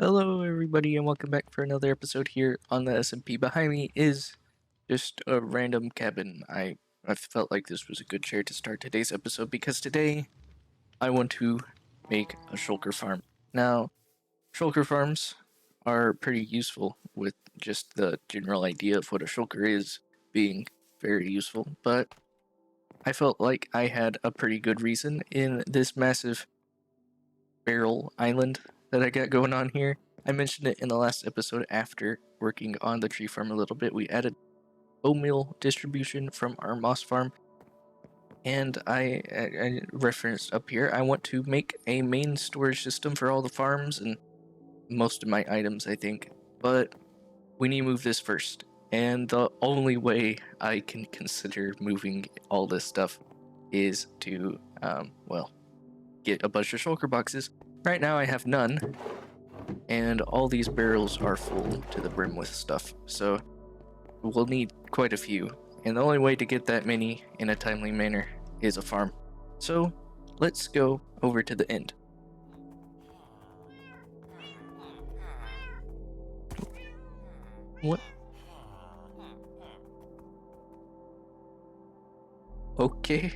Hello, everybody, and welcome back for another episode here on the SMP. Behind me is just a random cabin. I felt like this was a good share to start today's episode because today I want to make a shulker farm. Now, shulker farms are pretty useful with just the general idea of what a shulker is being very useful, but I felt like I had a pretty good reason in this massive barrel island that I got going on here. I mentioned it in the last episode after working on the tree farm a little bit. We added bone meal distribution from our moss farm, and I referenced up here, I want to make a main storage system for all the farms and most of my items, I think, but we need to move this first. And the only way I can consider moving all this stuff is to, get a bunch of shulker boxes. Right now I have none, and all these barrels are full to the brim with stuff, so we'll need quite a few, and the only way to get that many in a timely manner is a farm. So let's go over to the end. What? Okay.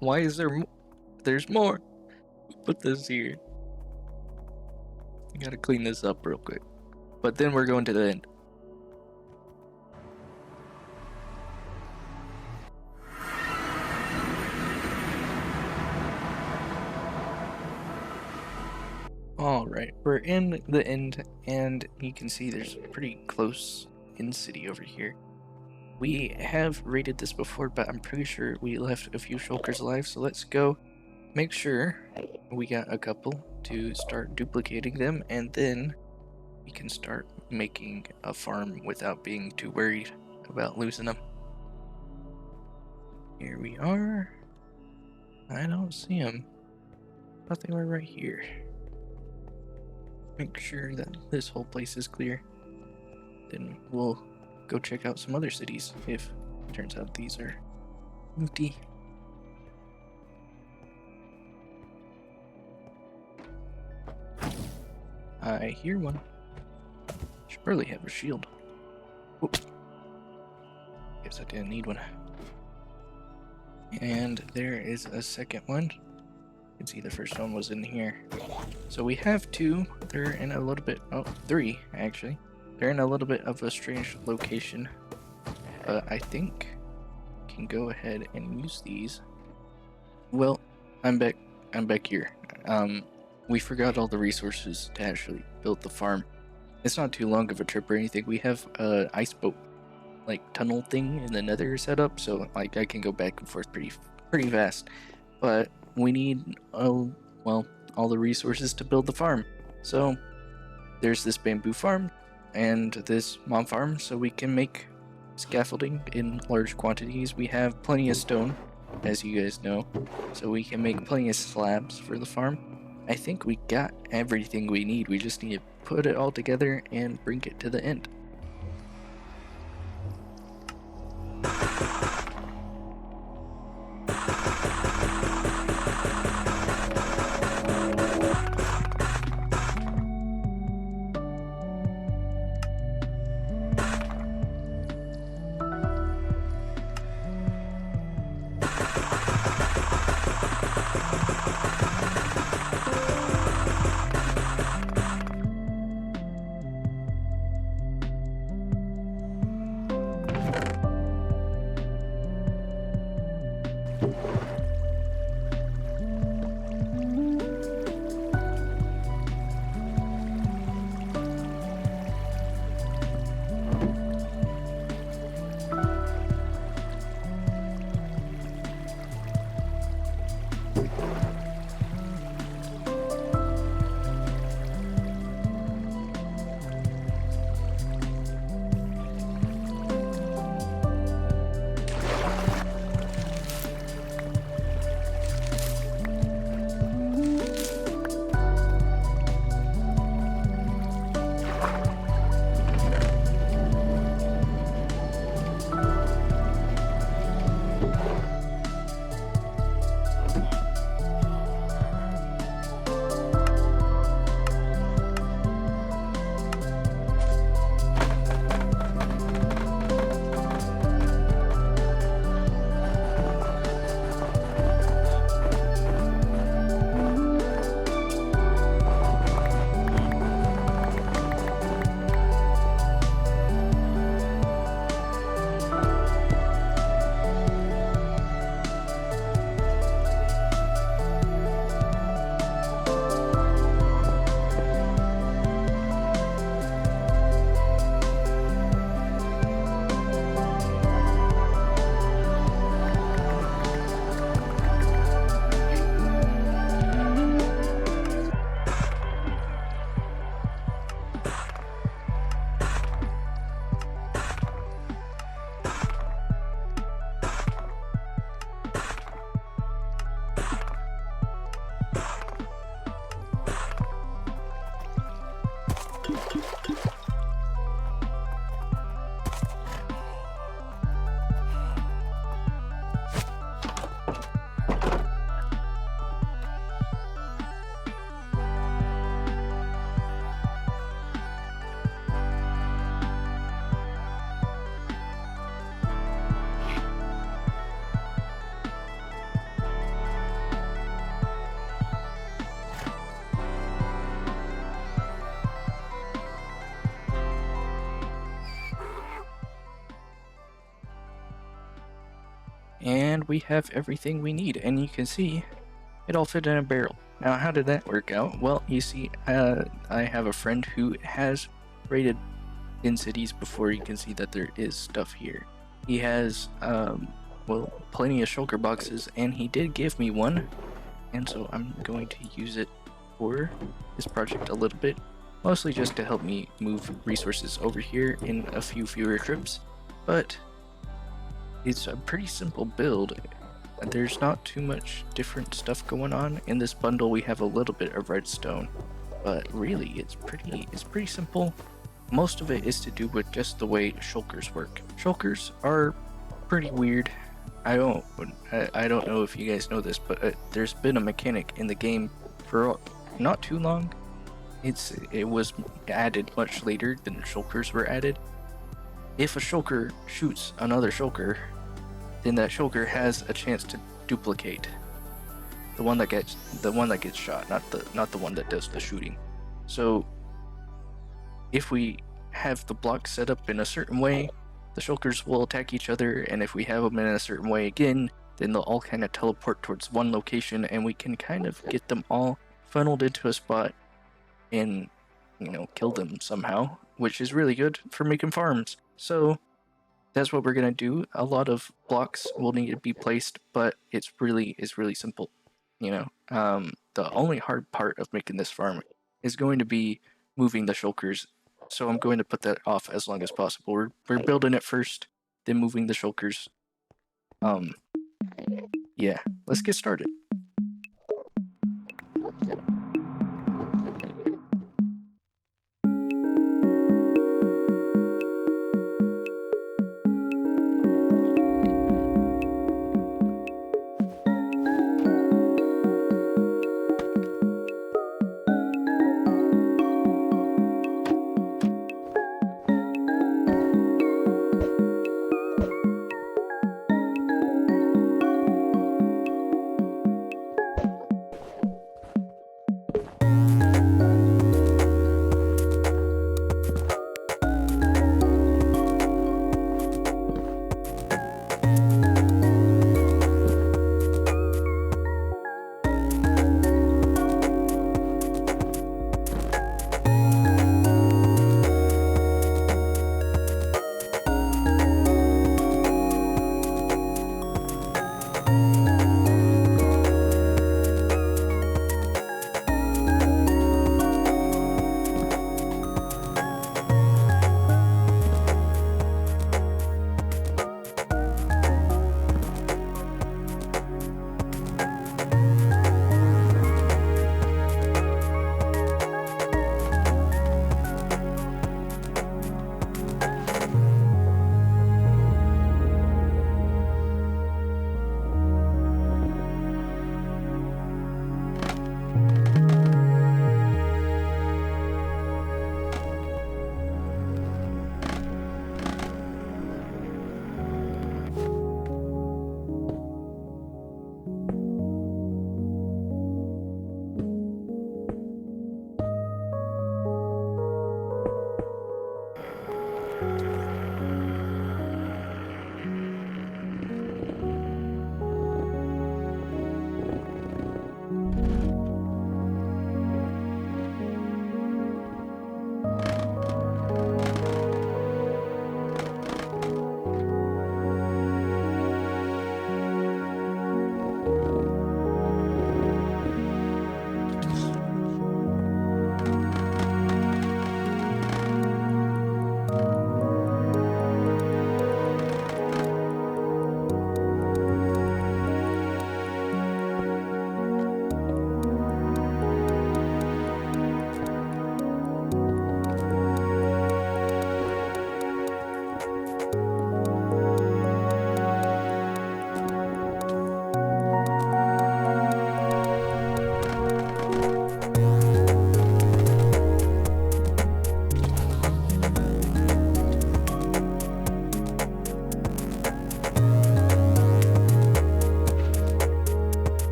Why is there there's more? Put this here. I gotta clean this up real quick. But then we're going to the end. Alright, we're in the end, and you can see there's a pretty close in city over here. We have raided this before, but I'm pretty sure we left a few shulkers alive, so let's go make sure we got a couple to start duplicating them, and then we can start making a farm without being too worried about losing them. Here we are. I don't see them. I thought they were right here. Make sure that this whole place is clear. Then we'll go check out some other cities if it turns out these are empty. I hear one. Should probably have a shield. Whoops. Guess I didn't need one. And there is a second one. You can see the first one was in here. So we have two. They're in a little bit, three actually. They're in a little bit of a strange location, but I think I can go ahead and use these. Well, I'm back here. We forgot all the resources to actually build the farm. It's not too long of a trip or anything. We have a ice boat like tunnel thing in the nether set up, so like I can go back and forth pretty fast. But we need all the resources to build the farm. So there's this bamboo farm and this mom farm, so we can make scaffolding in large quantities. We have plenty of stone, as you guys know, so we can make plenty of slabs for the farm. I think we got everything we need. We just need to put it all together and bring it to the end. And we have everything we need, and you can see it all fit in a barrel. Now, how did that work out? Well, you see, I have a friend who has raided in cities before. You can see that there is stuff here. He has, well, plenty of shulker boxes, and he did give me one, and so I'm going to use it for this project a little bit, mostly just to help me move resources over here in a few fewer trips, but it's a pretty simple build. There's not too much different stuff going on. In this bundle we have a little bit of redstone, but really it's pretty simple. Most of it is to do with just the way shulkers work. Shulkers are pretty weird. I don't know if you guys know this, but there's been a mechanic in the game for not too long. It was added much later than shulkers were added. If a shulker shoots another shulker, then that shulker has a chance to duplicate the one that gets shot, not the one that does the shooting. So if we have the blocks set up in a certain way, the shulkers will attack each other, and if we have them in a certain way again, then they'll all kind of teleport towards one location, and we can kind of get them all funneled into a spot and, you know, kill them somehow, which is really good for making farms. So that's what we're gonna do. A lot of blocks will need to be placed, but it's really simple. You know, the only hard part of making this farm is going to be moving the shulkers. So I'm going to put that off as long as possible. We're building it first, then moving the shulkers. Yeah, let's get started.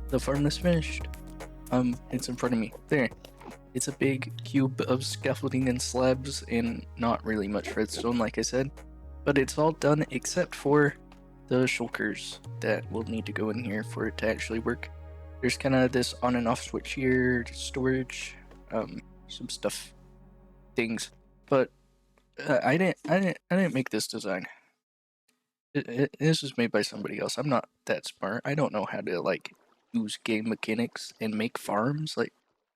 the farm is finished. It's in front of me. There. It's a big cube of scaffolding and slabs and not really much redstone, like I said. But it's all done except for the shulkers that will need to go in here for it to actually work. There's kind of this on and off switch here, storage, some stuff, things. But I didn't make this design. This was made by somebody else. I'm not that smart. I don't know how to like use game mechanics and make farms. Like,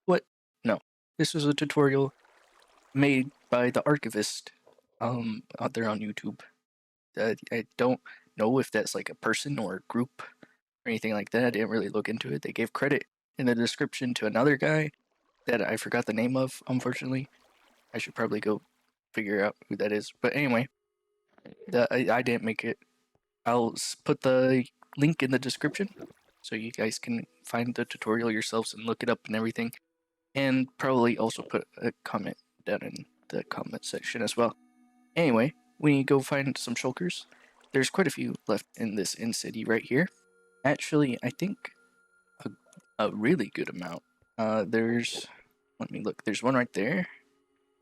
what? No. This was a tutorial made by the archivist out there on YouTube. I don't know if that's like a person or a group or anything like that. I didn't really look into it. They gave credit in the description to another guy that I forgot the name of, unfortunately. I should probably go figure out who that is. But anyway, I didn't make it. I'll put the link in the description so you guys can find the tutorial yourselves and look it up and everything. And probably also put a comment down in the comment section as well. Anyway, we need to go find some shulkers. There's quite a few left in this city right here. Actually, I think a really good amount. Let me look. There's one right there.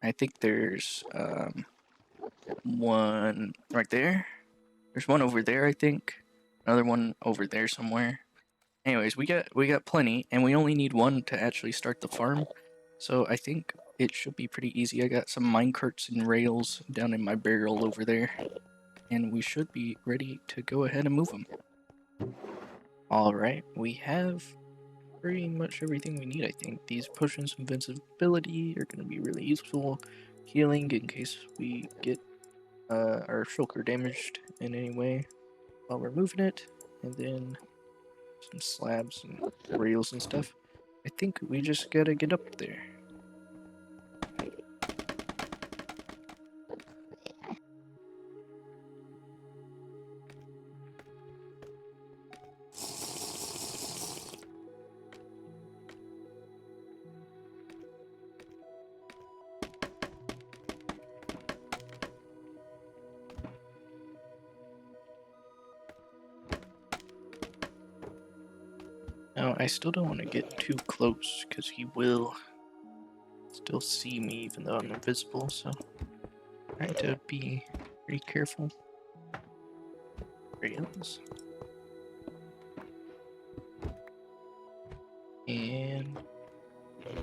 I think there's one right there. There's one over there, I think. Another one over there somewhere. Anyways, we got plenty, and we only need one to actually start the farm. So I think it should be pretty easy. I got some minecarts and rails down in my barrel over there, and we should be ready to go ahead and move them. Alright, we have pretty much everything we need, I think. These potions of invincibility are going to be really useful. Healing in case we get our shulker damaged in any way while we're moving it, and then some slabs and rails and stuff. I think we just gotta get up there. Now, I still don't want to get too close, because he will still see me even though I'm invisible, so I have to be pretty careful. Rails. And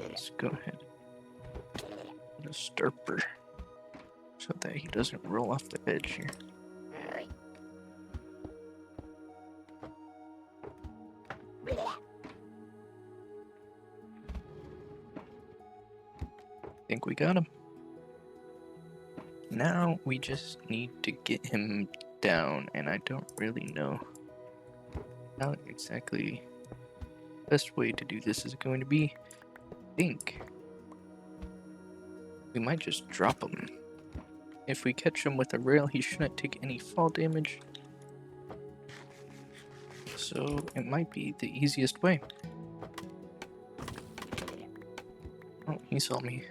let's go ahead and put a stirper so that he doesn't roll off the edge here. Think we got him. Now we just need to get him down, and I don't really know how exactly the best way to do this is going to be. I think we might just drop him. If we catch him with a rail, he shouldn't take any fall damage. So it might be the easiest way. Oh, he saw me.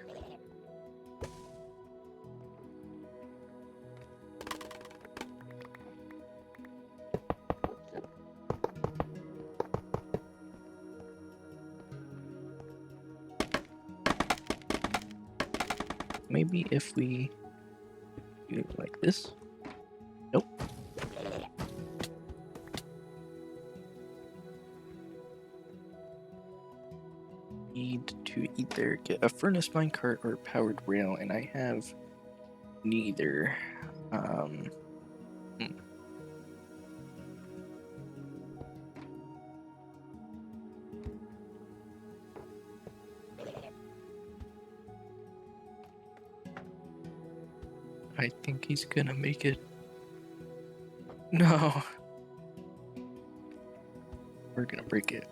Maybe if we do it like this. Nope. Need to either get a furnace minecart or a powered rail, and I have neither. I think he's gonna make it. No. We're gonna break it.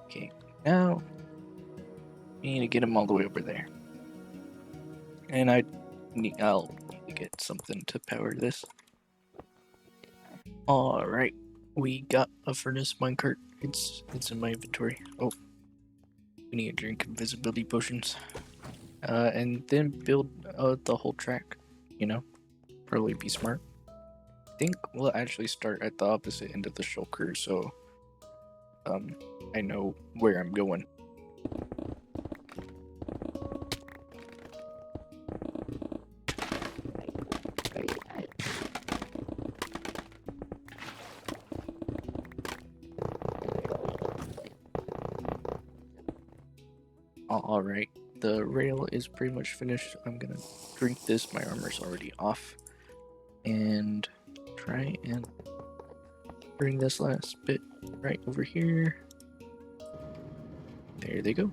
Okay, now we need to get him all the way over there. And I'll need to get something to power this. Alright, we got a furnace minecart. It's in my inventory. Oh, we need to drink invisibility potions. And then build the whole track, you know? Probably be smart. think we'll actually start at the opposite end of the shulker, so I know where I'm going. Alright, the rail is pretty much finished. I'm gonna drink this, my armor's already off, and try and bring this last bit right over here. There they go.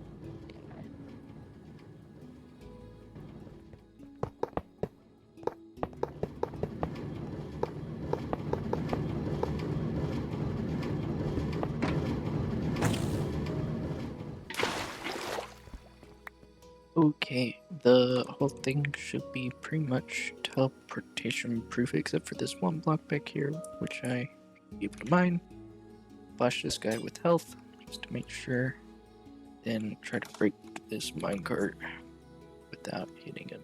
Okay, the whole thing should be pretty much teleportation proof except for this one block back here, which I be able to mine. Flash this guy with health just to make sure. Then try to break this minecart without hitting him.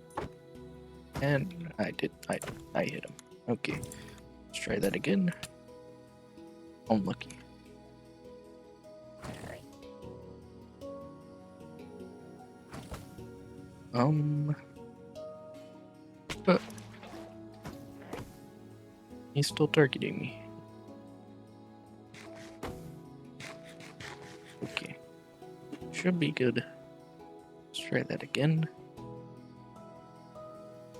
And I did. I hit him. Okay, let's try that again. Unlucky. But he's still targeting me. Okay, should be good. Let's try that again.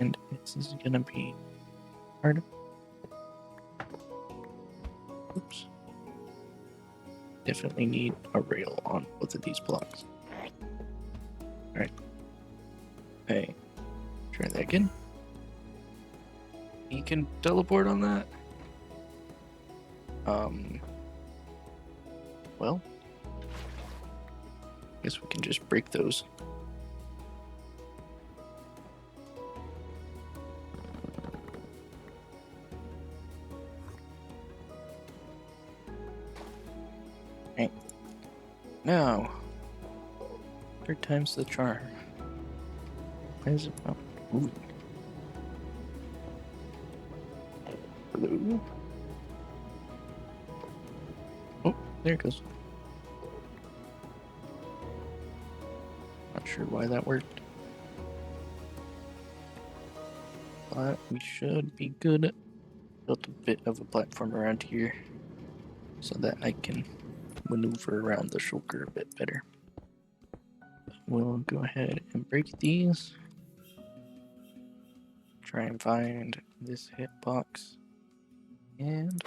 And this is gonna be hard. Oops. Definitely need a rail on both of these blocks. Alright. Hey, try that again. He can teleport on that? Well, guess we can just break those. Right. Now, third time's the charm. Why is it not moving? Hello? Oh, there it goes. Not sure why that worked. But we should be good. Built a bit of a platform around here so that I can maneuver around the shulker a bit better. We'll go ahead and break these. Try and find this hitbox. And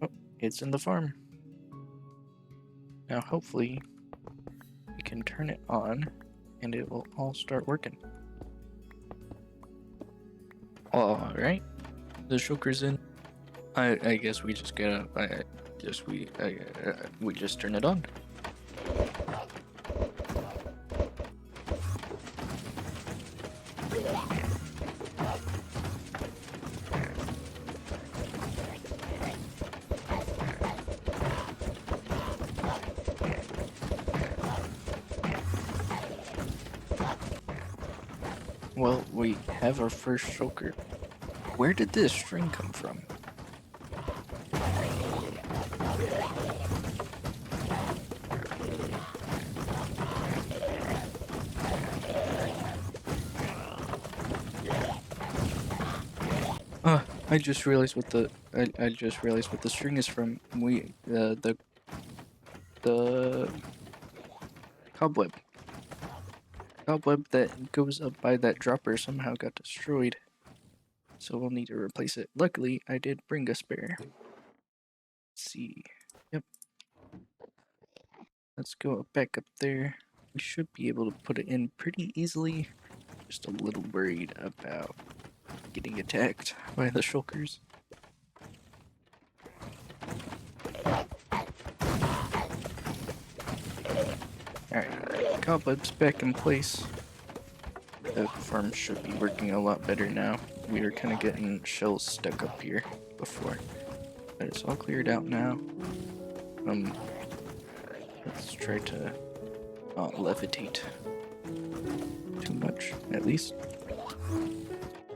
oh, it's in the farm. Now hopefully we can turn it on and it will all start working. Alright, the shulker's in. I guess we just gotta, we just turn it on. Well, we have our first shulker. Where did this string come from? I just realized what the I just realized what the string is from. We the cobweb that goes up by that dropper somehow got destroyed, so we'll need to replace it. Luckily, I did bring a spare. Let's see. Yep. Let's go back up there. We should be able to put it in pretty easily. Just a little worried about getting attacked by the shulkers. Alright, cobwebs back in place. The farm should be working a lot better now. We were kind of getting shells stuck up here before. But it's all cleared out now. Let's try to not levitate too much, at least.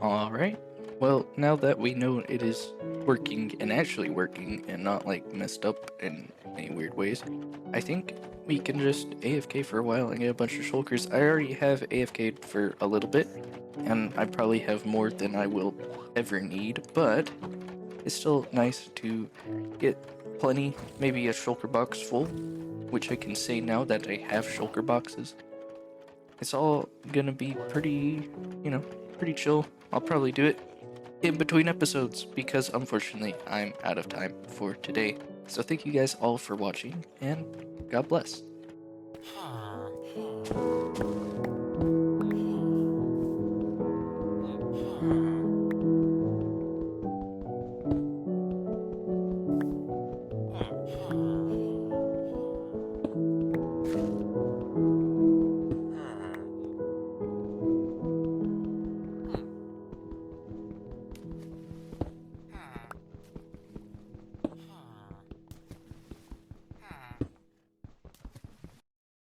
Alright, Well, now that we know it is working and actually working and not like messed up in any weird ways, I think we can just AFK for a while and get a bunch of shulkers. I already have AFK'd for a little bit, and I probably have more than I will ever need, but it's still nice to get plenty, maybe a shulker box full, which I can say now that I have shulker boxes. It's all gonna be pretty, pretty chill. I'll probably do it in between episodes because unfortunately I'm out of time for today. So thank you guys all for watching and God bless.